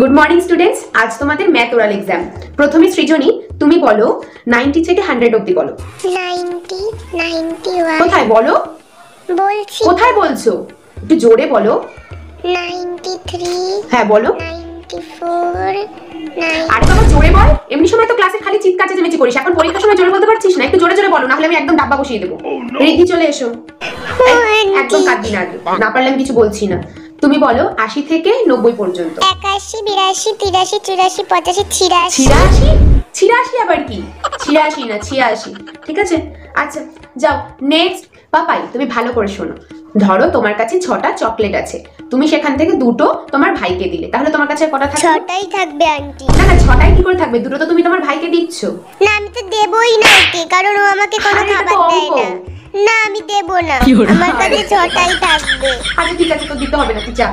Good morning students, আজ তোমাদের math oral exam. প্রথমে সৃজনী, তুমি বলো 90 থেকে 100 অবধি বলো। 90, 91 কোথায় বলো? বলছি। কোথায় বলছো? একটু জোরে বলো। 93, হ্যাঁ বলো। 94, আরে বাবা জোরে বল, এমনি সময় তো ক্লাসে খালি চিৎকার চেঁচামেচি করিস, এখন পরীক্ষার সময় জোরে বলতে পারছিস না? একটু জোরে জোরে বলো, না হলে আমি একদম ডাব্বা বসিয়ে দেবো। রিদ্ধি চলে এসো। একদম কাঁদবি না, না পারলে আমি কিছু বলছি না। তুমি বলো 80 থেকে 90 পর্যন্ত। 81, 82, 83, 84, 85, 86। 86? 86 আবার কি? 86 না 86, ঠিক আছে? আচ্ছা যাও নেক্সট। পাপাই তুমি ভালো করে শোনো। ধরো তোমার কাছে 6টা চকলেট আছে, তুমি সেখান থেকে দুটো তোমার ভাইকে দিলে, তাহলে তোমার কাছে কটা থাকবে? 6টাই থাকবে আন্টি। না না 6টাই কি করে থাকবে? দুটো তো তুমি তোমার ভাইকে দিচ্ছ। না আমি তো দেবই না ওকে, কারণ ও আমাকে কোনো আরে, এটা তো খাবার দেয় অঙ্ক। না। না আমি দেব না, আমার কাছে 6টাই থাকবে। আচ্ছা ঠিক আছে, তো দিতে হবে না, তুই যা।